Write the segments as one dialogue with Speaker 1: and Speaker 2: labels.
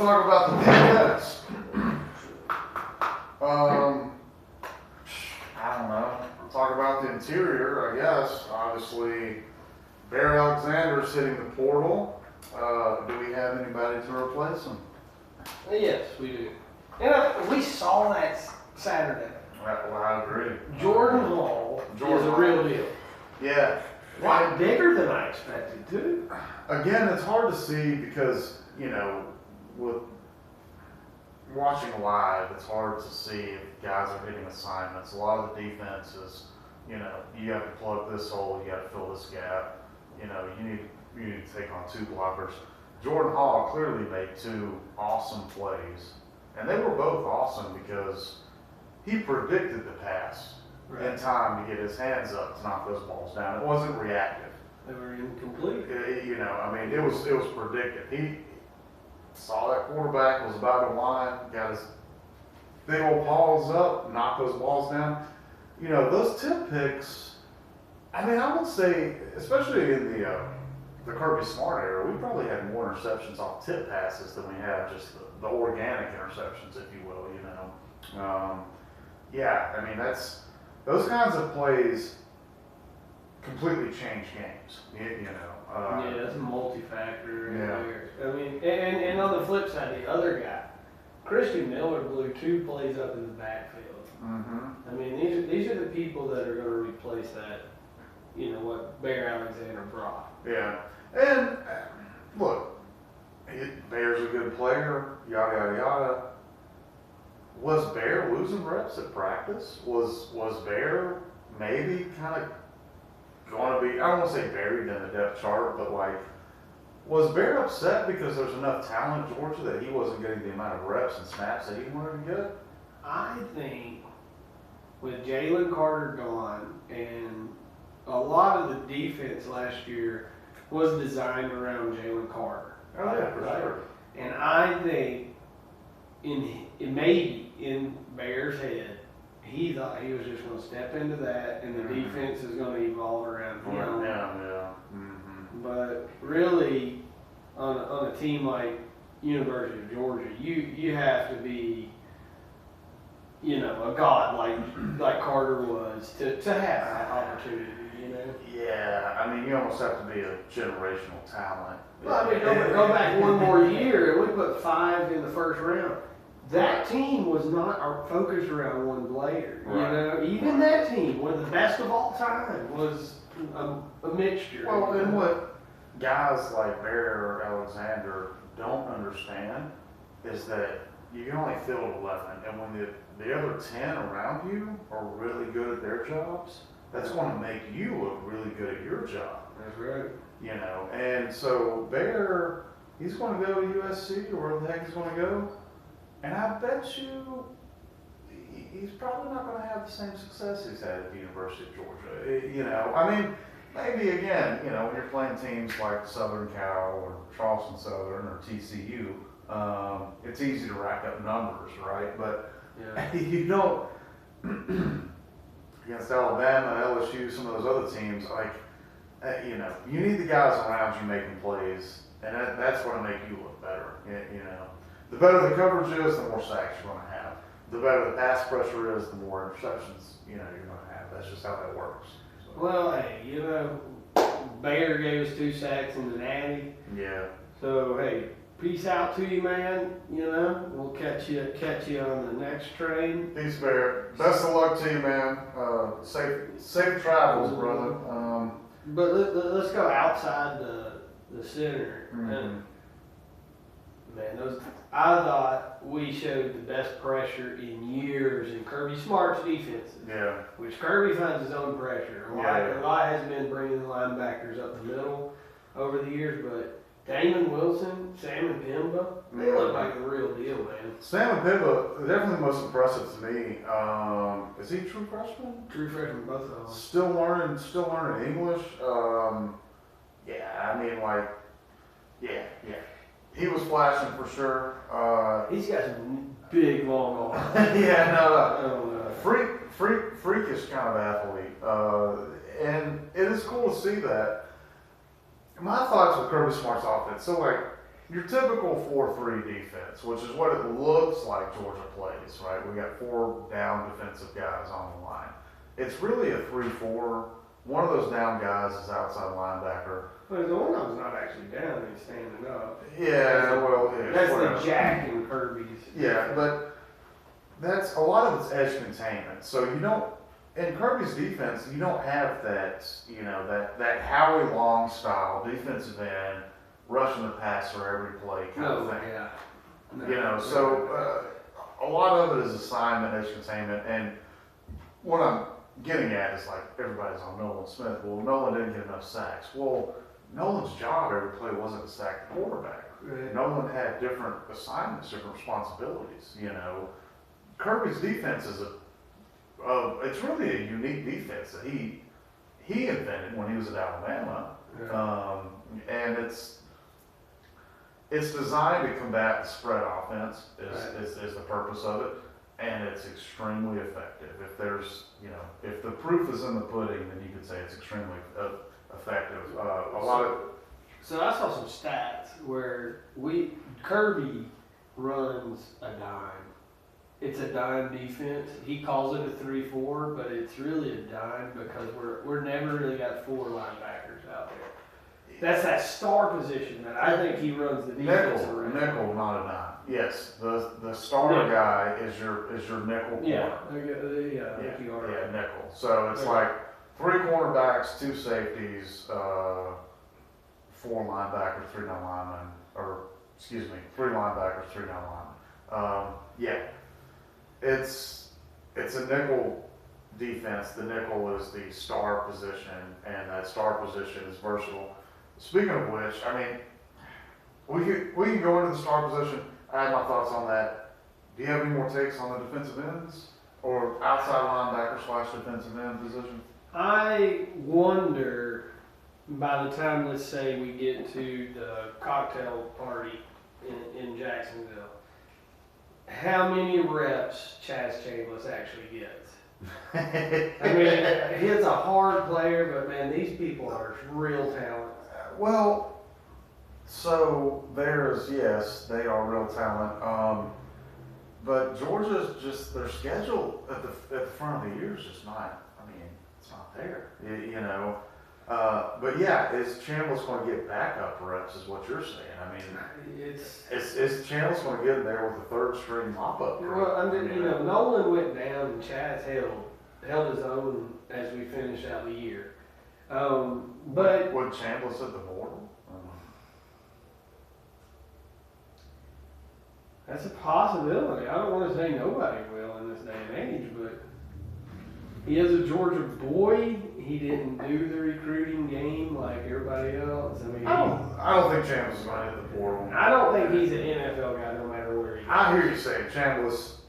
Speaker 1: talk about the defense. I don't know. Talk about the interior, I guess. Obviously, Bear Alexander's hitting the portal. Do we have anybody to replace him?
Speaker 2: Yes, we do. And we saw that Saturday.
Speaker 1: Well, I agree.
Speaker 2: Jordan Hall is a real deal.
Speaker 1: Yeah.
Speaker 2: A lot bigger than I expected, too.
Speaker 1: Again, it's hard to see because, you know, with watching live, it's hard to see if guys are hitting assignments. A lot of the defenses, you know, you have to plug this hole, you got to fill this gap. You know, you need to take on two blockers. Jordan Hall clearly made two awesome plays, and they were both awesome because he predicted the pass in time to get his hands up to knock those balls down. It wasn't reactive.
Speaker 2: They were incomplete.
Speaker 1: You know, I mean, it was predicted. He saw that quarterback was about to line, got his big old paws up, knocked those balls down. You know, those tip picks, I mean, I would say, especially in the Kirby Smart era, we probably had more interceptions off tip passes than we have just the organic interceptions, if you will, you know. Yeah, I mean, those kinds of plays completely change games, you know.
Speaker 2: Yeah, that's a multi-factor.
Speaker 1: Yeah.
Speaker 2: I mean, and on the flip side, the other guy, Christian Miller blew two plays up in the backfield.
Speaker 1: Mm-hmm.
Speaker 2: I mean, these are the people that are going to replace that, you know, what Bear Alexander brought.
Speaker 1: Yeah, and look, Bear's a good player, yada, yada, yada. Was Bear losing reps at practice? Was Bear maybe kind of going to be, I don't want to say buried in the depth chart, but like, was Bear upset because there's enough talent in Georgia that he wasn't getting the amount of reps and snaps that he wanted to get?
Speaker 2: I think with Jalen Carter gone, and a lot of the defense last year was designed around Jalen Carter.
Speaker 1: Oh yeah, for sure.
Speaker 2: And I think maybe in Bear's head, he thought he was just going to step into that, and the defense is going to evolve around him.
Speaker 1: Yeah. Mm-hmm.
Speaker 2: But really, on a team like University of Georgia, you have to be, you know, a god like Carter was to have that opportunity. You know.
Speaker 1: Yeah, I mean, you almost have to be a generational talent.
Speaker 2: Well, I mean, go back one more year, and we put 5 in the first round. That team was not focused around one player.
Speaker 1: Right.
Speaker 2: You know, even that team, one of the best of all time, was a mixture.
Speaker 1: Well, and what guys like Bear Alexander don't understand is that you can only field 11, and when the other 10 around you are really good at their jobs, that's going to make you look really good at your job.
Speaker 2: That's right.
Speaker 1: You know, and so Bear, he's going to go to USC or wherever the heck he's going to go, and I bet you he's probably not going to have the same success he's had at the University of Georgia. You know, I mean, maybe again, you know, when you're playing teams like Southern Cal or Charleston Southern or TCU, it's easy to rack up numbers, right? But you don't, against Alabama, LSU, some of those other teams, like, you know, you need the guys around you making plays, and that's going to make you look better. You know, the better the coverage is, the more sacks you're going to have. The better the pass pressure is, the more interceptions, you know, you're going to have. That's just how that works. So.
Speaker 2: Well, hey, you know, Bear gave us 2 sacks in the Natty.
Speaker 1: Yeah.
Speaker 2: So, hey, peace out to you, man. You know, we'll catch you on the next train.
Speaker 1: Peace, Bear. Best of luck to you, man. Safe travels, brother.
Speaker 2: But let's go outside the center.
Speaker 1: Mm-hmm.
Speaker 2: Man, I thought we showed the best pressure in years in Kirby Smart's defenses.
Speaker 1: Yeah.
Speaker 2: Which Kirby finds his own pressure. A lot has been bringing the linebackers up the middle over the years, but Damon Wilson, Sam and Pimba, they look like the real deal, man.
Speaker 1: Sam and Pimba, definitely most impressive to me. Is he a true freshman?
Speaker 2: True freshman, both of them.
Speaker 1: Still learning English. Yeah, I mean, like, yeah. He was flashing for sure.
Speaker 2: He's got some big, long arms.
Speaker 1: Yeah,
Speaker 2: no.
Speaker 1: Freakish kind of athlete. And it is cool to see that. My thoughts with Kirby Smart's offense. So, like, your typical 4-3 defense, which is what it looks like Georgia plays, right? We got 4 down defensive guys on the line. It's really a 3-4. One of those down guys is outside linebacker.
Speaker 2: Well, the one of them's not actually down, he's standing up.
Speaker 1: Yeah, well, yeah,
Speaker 2: That's
Speaker 1: whatever.
Speaker 2: the Jack and Kirby's.
Speaker 1: Yeah, but that's a lot of it's edge containment. So you don't, in Kirby's defense, you don't have that, that Howie Long style defensive end rushing the passer every play kind of thing.
Speaker 2: Yeah.
Speaker 1: So a lot of it is assignment, edge containment, and what I'm getting at is like everybody's on Nolan Smith. Well, Nolan didn't get enough sacks. Well, Nolan's job every play wasn't to sack the quarterback.
Speaker 2: Right.
Speaker 1: Nolan had different assignments, different responsibilities. Kirby's defense is it's really a unique defense that he invented when he was at Alabama, and it's designed to combat the spread offense is the purpose of it, and it's extremely effective. If the proof is in the pudding, then you could say it's extremely effective.
Speaker 2: So I saw some stats where Kirby runs a dime. It's a dime defense. He calls it a 3-4, but it's really a dime because we're never really got 4 linebackers out there. That's that star position that I think he runs the defense around.
Speaker 1: Nickel, not a dime. Yes, the star guy is your nickel corner.
Speaker 2: Yeah, I think you are.
Speaker 1: Yeah, nickel. So it's like 3 cornerbacks, 2 safeties, 4 linebackers, 3 down linemen, 3 linebackers, 3 down linemen. It's a nickel defense. The nickel is the star position, and that star position is versatile. Speaking of which, I mean, we can go into the star position. I have my thoughts on that. Do you have any more takes on the defensive ends or outside linebacker / defensive end position?
Speaker 2: I wonder, by the time, let's say, we get to the cocktail party in Jacksonville, how many reps Chaz Chambliss actually gets. I mean, he's a hard player, but man, these people are real talent.
Speaker 1: Well, so yes, they are real talent. But Georgia's just, their schedule at the front of the year is just not, it's not there. But yeah, is Chambliss going to get backup reps is what you're saying. Is Chambliss going to get in there with the 3rd string mop-up?
Speaker 2: Well, Nolan went down and Chaz held his own as we finished out the year. But
Speaker 1: would Chambliss at the board?
Speaker 2: That's a possibility. I don't want to say nobody will in this day and age, but he is a Georgia boy. He didn't do the recruiting game like everybody else.
Speaker 1: I don't think Chambliss is going to hit the board.
Speaker 2: I don't think he's an NFL guy no matter where he goes.
Speaker 1: I hear you saying Chambliss,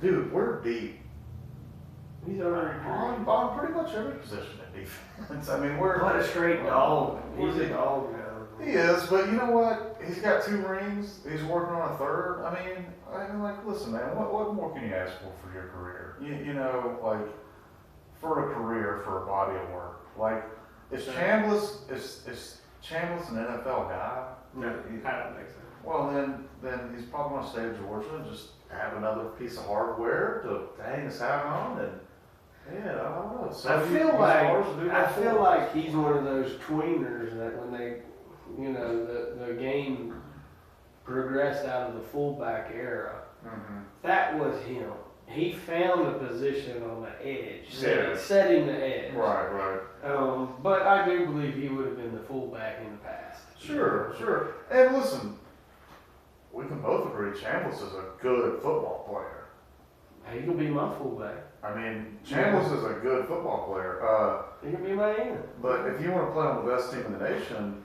Speaker 1: dude, we're deep.
Speaker 2: He's
Speaker 1: on pretty much every position in defense. We're
Speaker 2: what a straight dog. He's a dog now.
Speaker 1: He is, but you know what? He's got 2 rings. He's working on a 3rd. Listen, man, what more can you ask for your career? For a career, for a body of work. Is Chambliss an NFL guy?
Speaker 2: No, I don't think so.
Speaker 1: Well, then he's probably going to stay in Georgia and just have another piece of hardware to hang his hat on, and I don't know. So
Speaker 2: I feel like he's one of those tweeners that when they, the game progressed out of the fullback era, that was him. He found a position on the edge, setting the edge.
Speaker 1: Right.
Speaker 2: But I do believe he would have been the fullback in the past.
Speaker 1: Sure. And listen, we can both agree Chambliss is a good football player.
Speaker 2: He can be my fullback.
Speaker 1: Chambliss is a good football player.
Speaker 2: He can be my end.
Speaker 1: But if you want to play on the best team in the nation,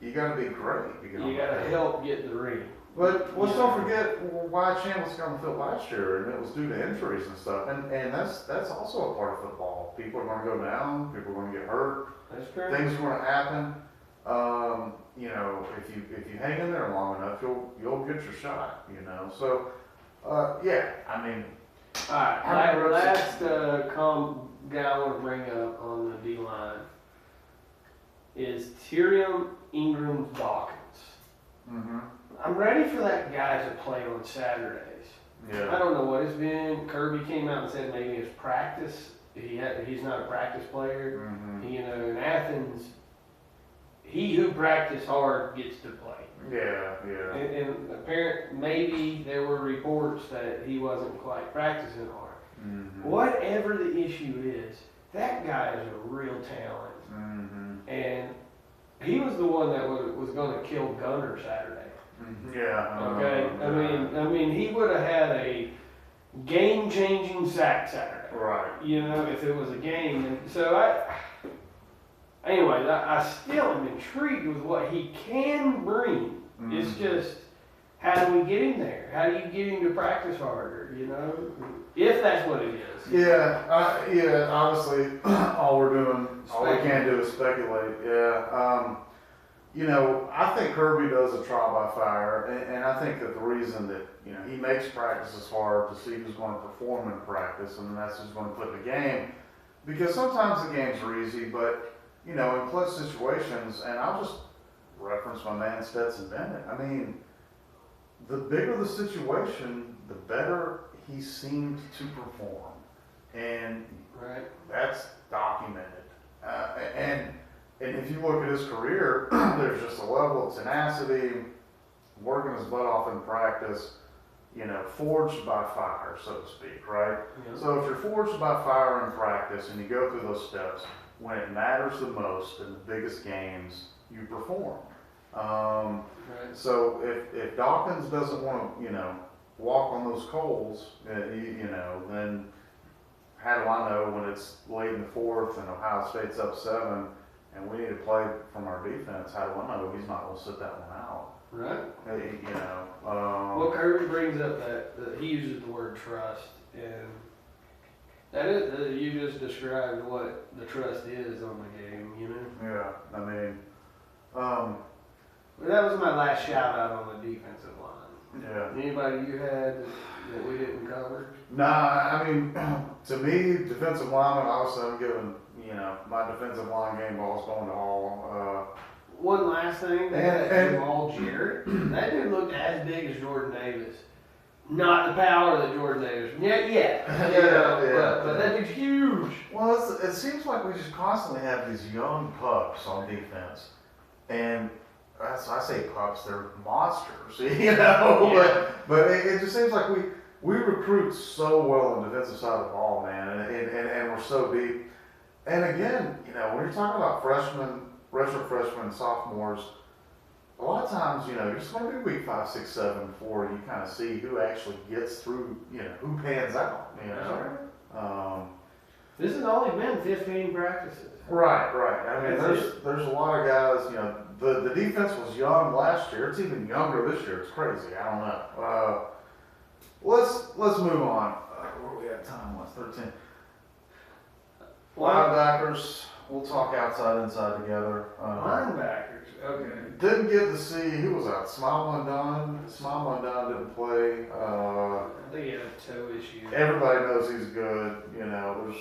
Speaker 1: you got to be great.
Speaker 2: You got to help get the ring.
Speaker 1: But let's don't forget why Chambliss got on the field last year, and it was due to injuries and stuff. And that's also a part of football. People are going to go down. People are going to get hurt.
Speaker 2: That's true.
Speaker 1: Things are going to happen. If you hang in there long enough, you'll get your shot. So
Speaker 2: All right. Last guy I want to bring up on the D line is Tyrion Ingram Dawkins.
Speaker 1: Mm-hmm.
Speaker 2: I'm ready for that guy to play on Saturdays. I
Speaker 1: Yeah.
Speaker 2: don't know what it's been. Kirby came out and said maybe it's practice. He's not a practice player.
Speaker 1: Mm-hmm.
Speaker 2: You know, in Athens, he who practiced hard gets to play.
Speaker 1: Yeah, yeah.
Speaker 2: And maybe there were reports that he wasn't quite practicing hard.
Speaker 1: Mm-hmm.
Speaker 2: Whatever the issue is, that guy is a real talent.
Speaker 1: Mm-hmm.
Speaker 2: And he was the one that was going to kill Gunner Saturday.
Speaker 1: Yeah.
Speaker 2: Okay, I mean, he would have had a game-changing sack Saturday.
Speaker 1: Right.
Speaker 2: You know, if it was a game. And so I still am intrigued with what he can bring.
Speaker 1: Mm-hmm.
Speaker 2: It's just, how do we get him there? How do you get him to practice harder? You know, if that's what it is.
Speaker 1: Yeah. Obviously, all we can do is speculate. Yeah. You know, I think Kirby does a trial by fire, and I think that the reason that, you know, he makes practices hard to see who's going to perform in practice, and that's who's going to put in the game, because sometimes the games are easy, but, you know, in clutch situations, and I'll just reference my man Stetson Bennett. I mean, the bigger the situation, the better he seemed to perform, and
Speaker 2: Right.
Speaker 1: that's documented. And if you look at his career, there's just a level of tenacity, working his butt off in practice, you know, forged by fire, so to speak, right?
Speaker 2: Yeah.
Speaker 1: So if you're forged by fire in practice and you go through those steps, when it matters the most in the biggest games, you perform.
Speaker 2: Right.
Speaker 1: So if Dawkins doesn't want to, you know, walk on those coals, you know, then how do I know when it's late in the fourth and Ohio State's up 7 and we need to play from our defense? How do I know he's not going to sit that one out?
Speaker 2: Right.
Speaker 1: You know.
Speaker 2: Well, Kirby brings up that he uses the word trust, and that is, you just described what the trust is on the game, you know?
Speaker 1: Yeah, I mean,
Speaker 2: Well, that was my last shout out on the defensive line.
Speaker 1: yeah.
Speaker 2: Anybody you had that we didn't cover?
Speaker 1: Nah, I mean, to me, defensive lineman, obviously I'm giving, you know, my defensive line game balls going to Hall.
Speaker 2: One last thing,
Speaker 1: And-
Speaker 2: Jamal Jarrett. That dude looked as big as Jordan Davis. Not the power that Jordan Davis. Yeah. But that dude's huge.
Speaker 1: Well, it seems like we just constantly have these young pups on defense, and I say pups, they're monsters, you know.
Speaker 2: Yeah.
Speaker 1: But it just seems like we recruit so well on the defensive side of the ball, man, and we're so deep. And again, you know, when you're talking about redshirt freshmen, sophomores, a lot of times, you know, you're just going to be week 5, 6, 7 before you kind of see who actually gets through, you know, who pans out, you know.
Speaker 2: This has only been 15 practices.
Speaker 1: Right. I mean, there's a lot of guys, you know, the defense was young last year. It's even younger this year. It's crazy. I don't know. Let's move on. Where we at time was 13. Linebackers. We'll talk outside, inside together.
Speaker 2: Linebackers. Okay.
Speaker 1: Didn't get to see who was out. Smile Undone didn't play.
Speaker 2: I think he had a toe issue.
Speaker 1: Everybody knows he's good. You know,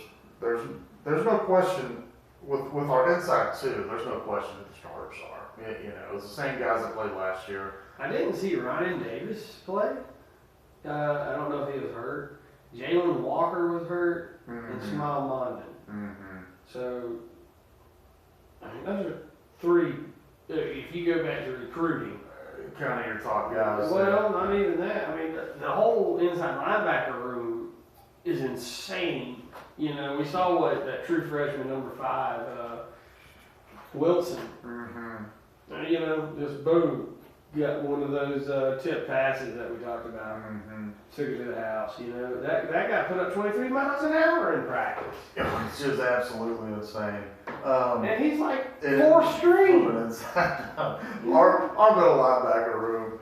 Speaker 1: there's no question with our inside too. There's no question who the starters are. You know, it's the same guys that played last year.
Speaker 2: I didn't see Ryan Davis play. I don't know if he was hurt. Jalen Walker was hurt, and Smile Mondon.
Speaker 1: Mm-hmm.
Speaker 2: So, I mean, those are 3. If you go back to recruiting,
Speaker 1: Kind of your top guys.
Speaker 2: well, not even that. I mean, the whole inside linebacker room is insane. You know, we saw what that true freshman number 5, Wilson.
Speaker 1: Mm-hmm.
Speaker 2: You know, just boom, got one of those tip passes that we talked about.
Speaker 1: Mm-hmm.
Speaker 2: Took it to the house. You know, that guy put up 23 miles an hour in practice,
Speaker 1: It's just absolutely insane.
Speaker 2: and he's like 4 string.
Speaker 1: Our middle linebacker room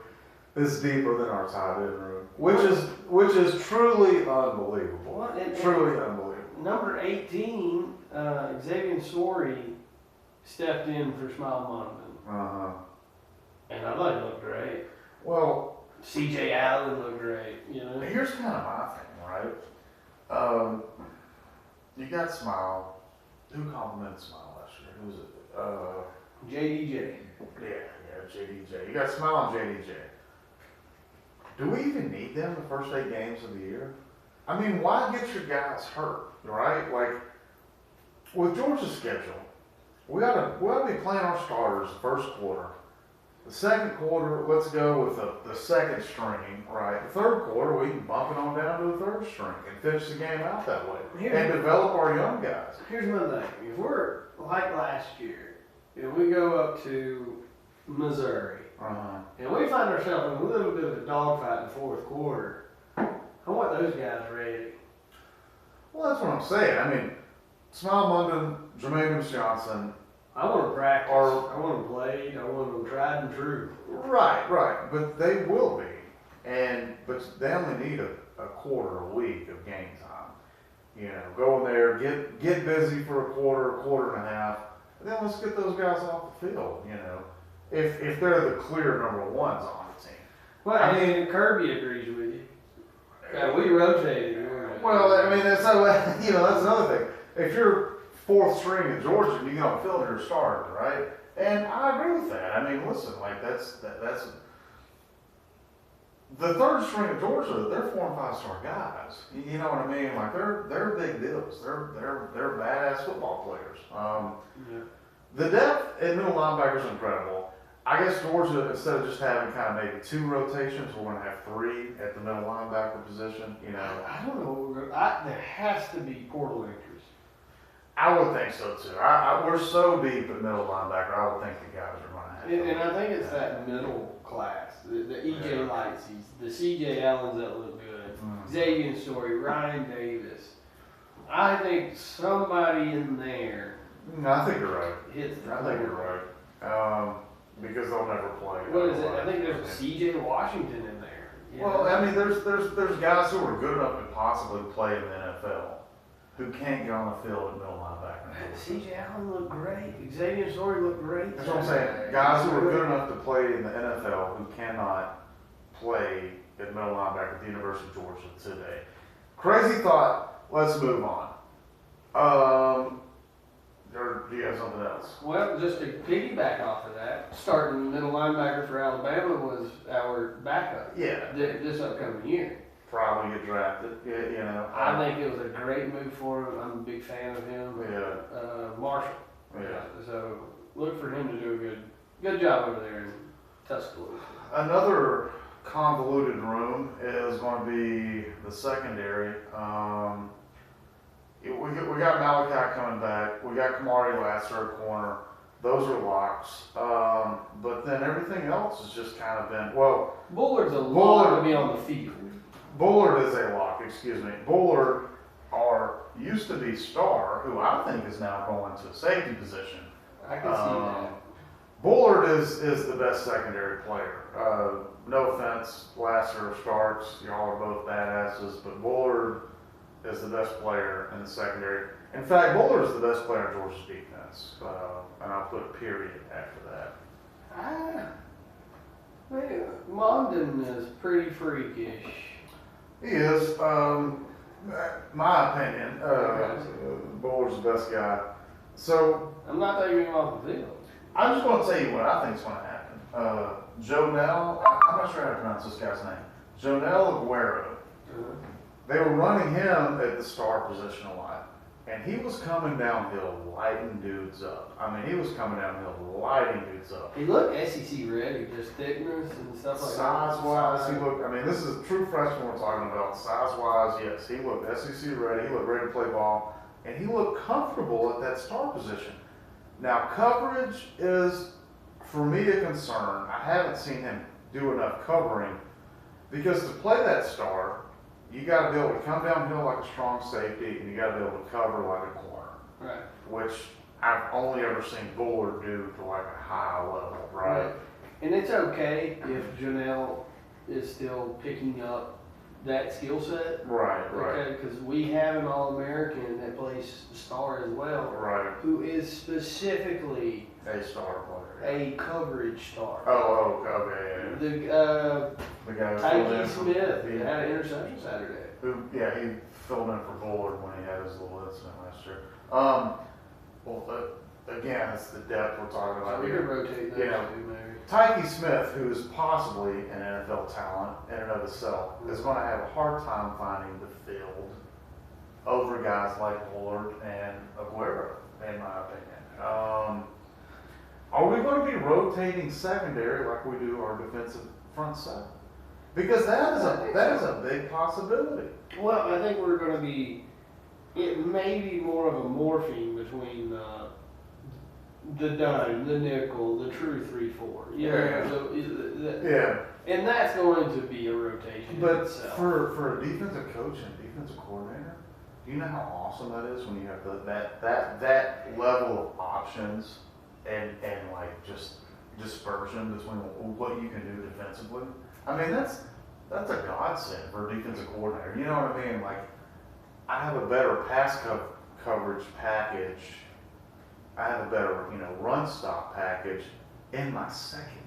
Speaker 1: is deeper than our tight end room, which is truly unbelievable.
Speaker 2: What? And
Speaker 1: Truly unbelievable.
Speaker 2: number 18, Xavier Sori stepped in for Smile Monoman, and I thought he looked great.
Speaker 1: Well,
Speaker 2: C.J. Allen looked great. You know,
Speaker 1: here's kind of my thing, right? You got Smile. Who complimented Smile last year? Who was it?
Speaker 2: JDJ.
Speaker 1: Yeah, JDJ. You got Smile on JDJ. Do we even need them the first 8 games of the year? I mean, why get your guys hurt, right? Like, with Georgia's schedule, we ought to be playing our starters the first quarter. The second quarter, let's go with the second string, right? The third quarter, we can bump it on down to the third string and finish the game out that way. And develop our young guys.
Speaker 2: Here's my thing. If we're like last year, and we go up to Missouri, and we find ourselves in a little bit of a dogfight in the fourth quarter, I want those guys ready.
Speaker 1: Well, that's what I'm saying. I mean, Smile London, Jermaine Johnson.
Speaker 2: I want to practice. I want them played. I want them tried and true.
Speaker 1: Right. But they will be. But they only need a quarter, a week of game time. You know, go in there, get busy for a quarter and a half, and then let's get those guys off the field, you know. If they're the clear number ones on the team.
Speaker 2: Well, I mean, Kirby agrees with you. We rotated.
Speaker 1: Well, I mean, that's another thing. If you're fourth string in Georgia, you get on the field, you're a starter, right? And I agree with that. I mean, listen, like that's the third string of Georgia. They're 4 and 5 star guys. You know what I mean? Like they're big deals. They're badass football players. The depth at middle linebacker is incredible. I guess Georgia, instead of just having kind of maybe 2 rotations, we're going to have 3 at the middle linebacker position. You know,
Speaker 2: I don't know. There has to be portal entries.
Speaker 1: I would think so too. We're so deep at middle linebacker. I would think the guys are going to have.
Speaker 2: And I think it's that middle class, the EJ Lightsies, the CJ Allens that look good, Xavier Story, Ryan Davis. I think somebody in there.
Speaker 1: No, I think you're right.
Speaker 2: Hits the
Speaker 1: I think you're right. Because they'll never play.
Speaker 2: What is it? I think there's a CJ Washington in there.
Speaker 1: Well, I mean, there's guys who are good enough to possibly play in the NFL who can't get on the field at middle linebacker.
Speaker 2: CJ Allen looked great. Xavier Story looked great.
Speaker 1: That's what I'm saying. Guys who are good enough to play in the NFL who cannot play at middle linebacker at the University of Georgia today. Crazy thought. Let's move on. Or do you have something else?
Speaker 2: Well, just to piggyback off of that, starting middle linebacker for Alabama was our backup.
Speaker 1: Yeah.
Speaker 2: This upcoming year.
Speaker 1: Probably get drafted. Yeah, you know.
Speaker 2: I think it was a great move for him. I'm a big fan of him.
Speaker 1: Yeah.
Speaker 2: Marshall.
Speaker 1: Yeah.
Speaker 2: So look for him to do a good job over there in Tuscaloosa.
Speaker 1: Another convoluted room is going to be the secondary. We got Malachi coming back. We got Kamari Lasser at corner. Those are locks. But then everything else has just kind of been, well.
Speaker 2: Bullard's a lock to be on the field.
Speaker 1: Bullard is a lock, excuse me. Bullard used to be Starr, who I think is now going to a safety position.
Speaker 2: I can see that.
Speaker 1: Bullard is the best secondary player. No offense, Lasser or Starks, y'all are both badasses, but Bullard is the best player in the secondary. In fact, Bullard is the best player in Georgia's defense, and I'll put a period after that.
Speaker 2: Mondon is pretty freakish.
Speaker 1: He is, my opinion. Bullard's the best guy. So
Speaker 2: I'm not taking him off the field.
Speaker 1: I'm just going to tell you what I think is going to happen. Jonell, I'm not sure how to pronounce this guy's name. Jonell Aguero. They were running him at the star position a lot. And he was coming downhill lighting dudes up. I mean, he was coming downhill lighting dudes up.
Speaker 2: He looked SEC ready, just thickness and stuff like that.
Speaker 1: Size-wise, he looked, I mean, this is a true freshman we're talking about. Size-wise, yes, he looked SEC ready. He looked ready to play ball. And he looked comfortable at that star position. Now, coverage is, for me, a concern. I haven't seen him do enough covering because to play that star, you got to be able to come downhill like a strong safety, and you got to be able to cover like a corner.
Speaker 2: Right.
Speaker 1: Which I've only ever seen Bullard do to like a high level, right?
Speaker 2: And it's okay if Jonell is still picking up that skill set.
Speaker 1: Right.
Speaker 2: Okay, because we have an All-American that plays star as well.
Speaker 1: Right.
Speaker 2: Who is specifically
Speaker 1: a star player.
Speaker 2: A coverage star.
Speaker 1: Oh, okay, yeah.
Speaker 2: The
Speaker 1: guy who
Speaker 2: Tyke Smith, he had an interception Saturday.
Speaker 1: He filled in for Bullard when he had his little incident last year. again, it's the depth we're talking
Speaker 2: So
Speaker 1: about
Speaker 2: we
Speaker 1: here.
Speaker 2: could rotate those
Speaker 1: You know,
Speaker 2: two maybe.
Speaker 1: Tyke Smith, who is possibly an NFL talent in and of itself, is going to have a hard time finding the field over guys like Bullard and Aguero, in my opinion. Are we going to be rotating secondary like we do our defensive front seven? Because that is a big possibility.
Speaker 2: Well, I think we're going to be. It may be more of a morphine between the dime, the nickel, the true 3-4.
Speaker 1: Yeah.
Speaker 2: And that's going to be a rotation. in
Speaker 1: But
Speaker 2: itself.
Speaker 1: for a defensive coach and defensive coordinator, do you know how awesome that is when you have that level of options and like just dispersion between what you can do defensively? I mean, that's a godsend for a defensive coordinator. You know what I mean? Like, I have a better pass coverage package. I have a better, run stop package in my secondary.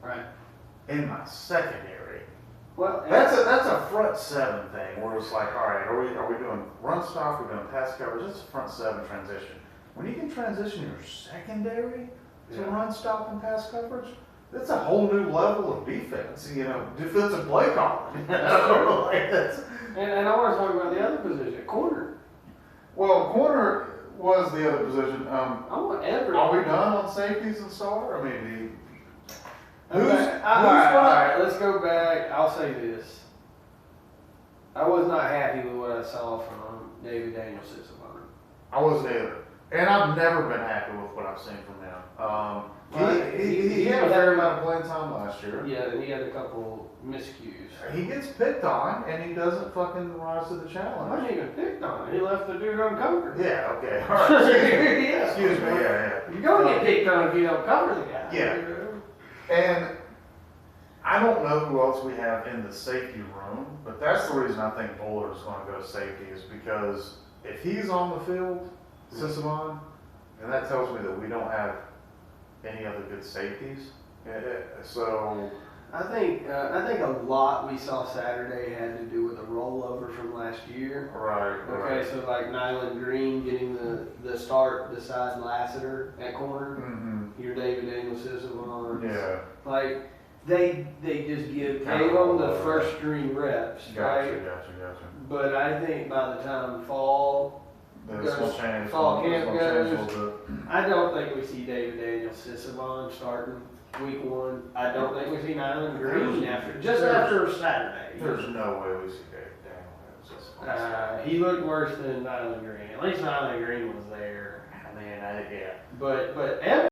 Speaker 2: Right.
Speaker 1: In my secondary.
Speaker 2: Well,
Speaker 1: That's a front seven thing where it's like, all right, are we doing run stop? We're doing pass coverage. That's a front seven transition. When you can transition your secondary to run stop and pass coverage, that's a whole new level of defense. Defensive play calling. Like that's,
Speaker 2: and I want to talk about the other position, corner.
Speaker 1: well, corner was the other position.
Speaker 2: I want every.
Speaker 1: Are we done on safeties and star? I mean,
Speaker 2: Okay.
Speaker 1: who's
Speaker 2: All right, let's go back. I'll say this. I was not happy with what I saw from David Daniels.
Speaker 1: I wasn't either. And I've never been happy with what I've seen from him. He had a fair amount of playing time last year.
Speaker 2: Yeah, and he had a couple miscues.
Speaker 1: He gets picked on, and he doesn't fucking rise to the
Speaker 2: I
Speaker 1: challenge.
Speaker 2: wasn't even picked on. He left the dude uncovered.
Speaker 1: Yeah, okay, all right.
Speaker 2: Yeah.
Speaker 1: Excuse me, yeah.
Speaker 2: You're going to get picked on if you don't cover the guy.
Speaker 1: Yeah. And I don't know who else we have in the safety room, but that's the reason I think Bullard is going to go safety is because if he's on the field, Sissamon, and that tells me that we don't have any other good safeties. So
Speaker 2: I think a lot we saw Saturday had to do with a rollover from last year.
Speaker 1: right.
Speaker 2: Okay, so like Nyland Green getting the start beside Lassiter at corner.
Speaker 1: Mm-hmm.
Speaker 2: Your David Daniels on.
Speaker 1: Yeah.
Speaker 2: Like they just gave them the first string reps, right?
Speaker 1: Gotcha.
Speaker 2: But I think by the time fall
Speaker 1: This will change.
Speaker 2: fall
Speaker 1: This
Speaker 2: camp
Speaker 1: will change a
Speaker 2: goes,
Speaker 1: little bit.
Speaker 2: I don't think we see David Daniels starting week 1. I don't think we see Nyland Green after Saturday.
Speaker 1: There's no way we see Daniel Sissamon.
Speaker 2: He looked worse than Nyland Green. At least Nyland Green was there.
Speaker 1: Man, yeah.
Speaker 2: But Evans